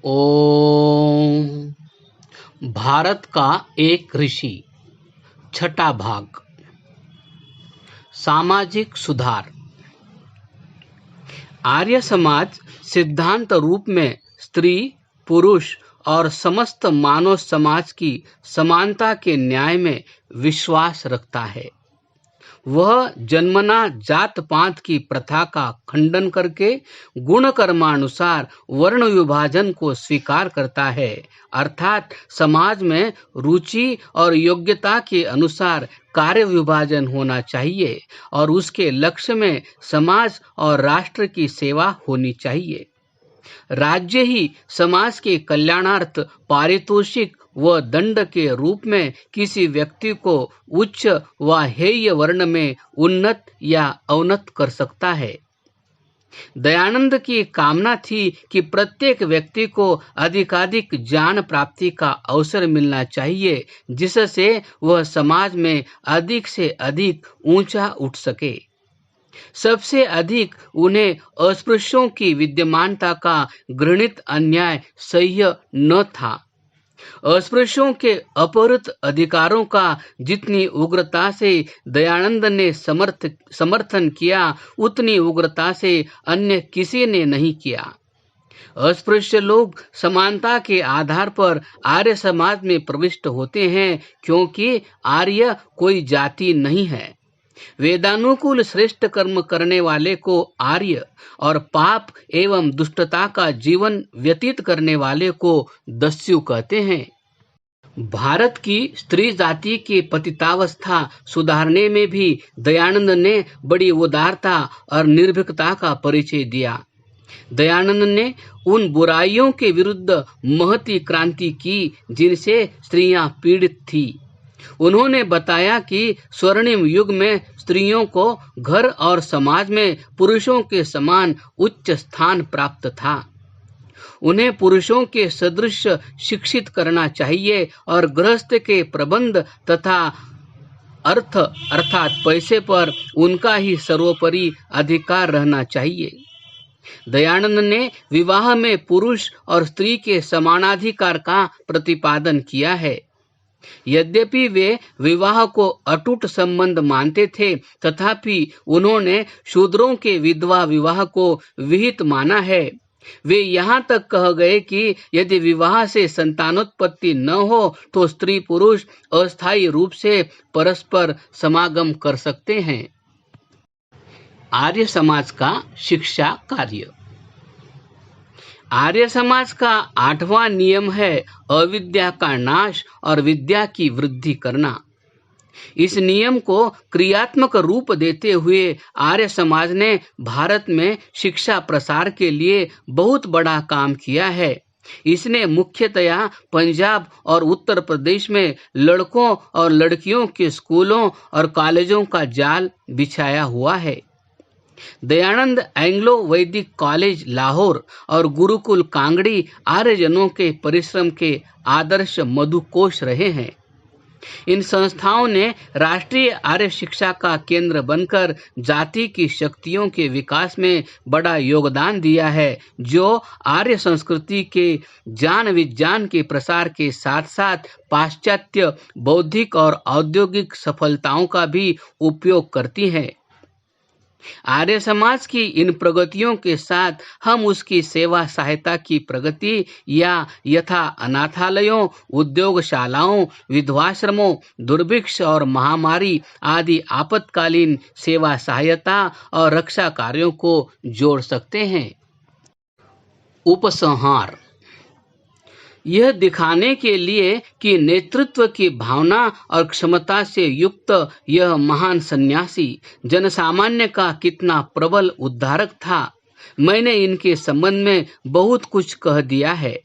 ओम। भारत का एक ऋषि। छठा भाग। सामाजिक सुधार। आर्य समाज सिद्धांत रूप में स्त्री, पुरुष और समस्त मानव समाज की समानता के न्याय में विश्वास रखता है। वह जन्मना जात पात की प्रथा का खंडन करके गुण कर्मानुसार वर्ण विभाजन को स्वीकार करता है, अर्थात समाज में रुचि और योग्यता के अनुसार कार्य विभाजन होना चाहिए और उसके लक्ष्य में समाज और राष्ट्र की सेवा होनी चाहिए। राज्य ही समाज के कल्याणार्थ पारितोषिक व दंड के रूप में किसी व्यक्ति को उच्च व हेय वर्ण में उन्नत या अवनत कर सकता है। दयानंद की कामना थी कि प्रत्येक व्यक्ति को अधिकाधिक ज्ञान प्राप्ति का अवसर मिलना चाहिए, जिससे वह समाज में अधिक से अधिक ऊंचा उठ सके। सबसे अधिक उन्हें अस्पृश्यों की विद्यमानता का घृणित अन्याय सह्य न था। अस्पृश्यों के अपहृत अधिकारों का जितनी उग्रता से दयानंद ने समर्थन किया, उतनी उग्रता से अन्य किसी ने नहीं किया। अस्पृश्य लोग समानता के आधार पर आर्य समाज में प्रविष्ट होते हैं, क्योंकि आर्य कोई जाति नहीं है। वेदानुकूल श्रेष्ठ कर्म करने वाले को आर्य और पाप एवं दुष्टता का जीवन व्यतीत करने वाले को दस्यु कहते हैं। भारत की स्त्री जाति की पतितावस्था सुधारने में भी दयानंद ने बड़ी उदारता और निर्भीकता का परिचय दिया। दयानंद ने उन बुराइयों के विरुद्ध महती क्रांति की जिनसे स्त्रियां पीड़ित थी। उन्होंने बताया कि स्वर्णिम युग में स्त्रियों को घर और समाज में पुरुषों के समान उच्च स्थान प्राप्त था। उन्हें पुरुषों के सदृश शिक्षित करना चाहिए और गृहस्थ के प्रबंध तथा अर्थ अर्थात पैसे पर उनका ही सर्वोपरि अधिकार रहना चाहिए। दयानंद ने विवाह में पुरुष और स्त्री के समानाधिकार का प्रतिपादन किया है। यद्यपि वे विवाह को अटूट संबंध मानते थे, तथापि उन्होंने शूद्रों के विधवा विवाह को विहित माना है। वे यहाँ तक कह गए कि यदि विवाह से संतानोत्पत्ति न हो तो स्त्री पुरुष अस्थायी रूप से परस्पर समागम कर सकते हैं। आर्य समाज का शिक्षा कार्य। आर्य समाज का 8वां नियम है अविद्या का नाश और विद्या की वृद्धि करना। इस नियम को क्रियात्मक रूप देते हुए आर्य समाज ने भारत में शिक्षा प्रसार के लिए बहुत बड़ा काम किया है। इसने मुख्यतया पंजाब और उत्तर प्रदेश में लड़कों और लड़कियों के स्कूलों और कॉलेजों का जाल बिछाया हुआ है। दयानंद एंग्लो वैदिक कॉलेज लाहौर और गुरुकुल कांगड़ी आर्यजनों के परिश्रम के आदर्श मधुकोश रहे हैं। इन संस्थाओं ने राष्ट्रीय आर्य शिक्षा का केंद्र बनकर जाति की शक्तियों के विकास में बड़ा योगदान दिया है, जो आर्य संस्कृति के ज्ञान विज्ञान के प्रसार के साथ साथ पाश्चात्य बौद्धिक और औद्योगिक सफलताओं का भी उपयोग करती है। आर्य समाज की इन प्रगतियों के साथ हम उसकी सेवा सहायता की प्रगति या यथा अनाथालयों, उद्योगशालाओं, विधवाश्रमों, दुर्भिक्ष और महामारी आदि आपातकालीन सेवा सहायता और रक्षा कार्यों को जोड़ सकते हैं। उपसंहार। यह दिखाने के लिए कि नेतृत्व की भावना और क्षमता से युक्त यह महान सन्यासी जनसामान्य का कितना प्रबल उद्धारक था, मैंने इनके संबंध में बहुत कुछ कह दिया है।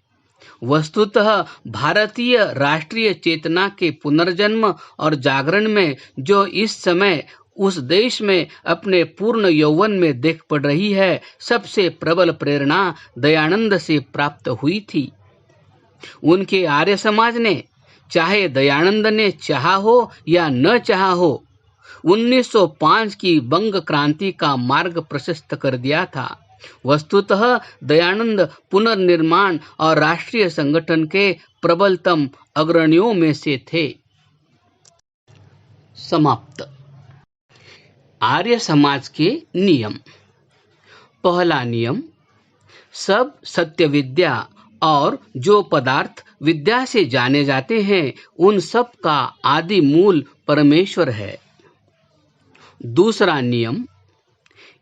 वस्तुतः भारतीय राष्ट्रीय चेतना के पुनर्जन्म और जागरण में जो इस समय उस देश में अपने पूर्ण यौवन में देख पड़ रही है, सबसे प्रबल प्रेरणा दयानंद से प्राप्त हुई थी। उनके आर्य समाज ने, चाहे दयानंद ने चाहा हो या न चाहा हो, 1905 की बंग क्रांति का मार्ग प्रशस्त कर दिया था। वस्तुतः दयानंद पुनर्निर्माण और राष्ट्रीय संगठन के प्रबलतम अग्रणियों में से थे। समाप्त। आर्य समाज के नियम। पहला नियम, सब सत्य विद्या और जो पदार्थ विद्या से जाने जाते हैं उन सब का आदि मूल परमेश्वर है। दूसरा नियम,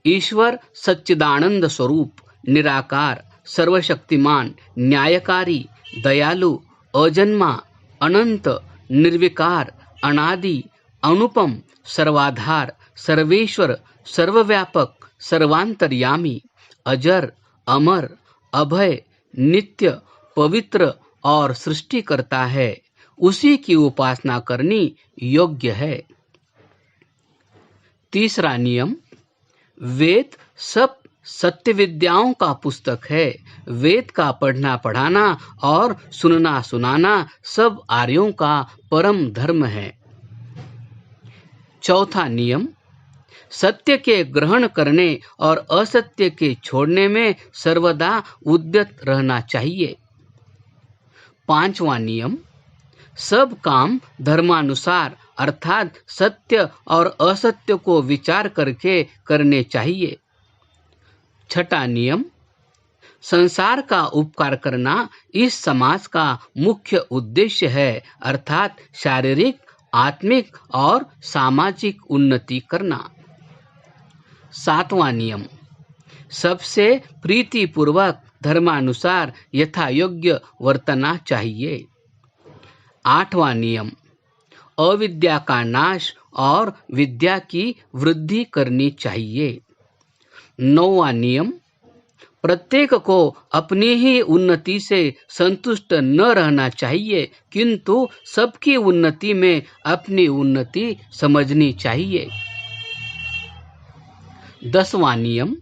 ईश्वर सच्चिदानंद स्वरूप, निराकार, सर्वशक्तिमान, न्यायकारी, दयालु, अजन्मा, अनंत, निर्विकार, अनादि, अनुपम, सर्वाधार, सर्वेश्वर, सर्वव्यापक, सर्वांतर्यामी, अजर, अमर, अभय, नित्य, पवित्र और सृष्टि करता है। उसी की उपासना करनी योग्य है। तीसरा नियम, वेद सब सत्य विद्याओं का पुस्तक है। वेद का पढ़ना पढ़ाना और सुनना सुनाना सब आर्यों का परम धर्म है। चौथा नियम, सत्य के ग्रहण करने और असत्य के छोड़ने में सर्वदा उद्यत रहना चाहिए। पांचवा नियम, सब काम धर्मानुसार अर्थात सत्य और असत्य को विचार करके करने चाहिए। छठा नियम, संसार का उपकार करना इस समाज का मुख्य उद्देश्य है अर्थात शारीरिक, आत्मिक और सामाजिक उन्नति करना। सातवां नियम, सबसे प्रीतिपूर्वक धर्मानुसार यथा योग्य वर्तना चाहिए। आठवां नियम, अविद्या का नाश और विद्या की वृद्धि करनी चाहिए। नौवां नियम, प्रत्येक को अपनी ही उन्नति से संतुष्ट न रहना चाहिए किंतु सबकी उन्नति में अपनी उन्नति समझनी चाहिए। 10वां नियम,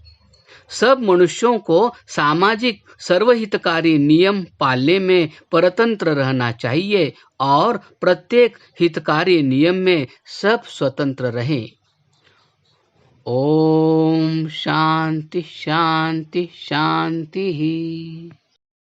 सब मनुष्यों को सामाजिक सर्वहितकारी नियम पालने में परतंत्र रहना चाहिए और प्रत्येक हितकारी नियम में सब स्वतंत्र रहें। ओम शांति शांति शांति।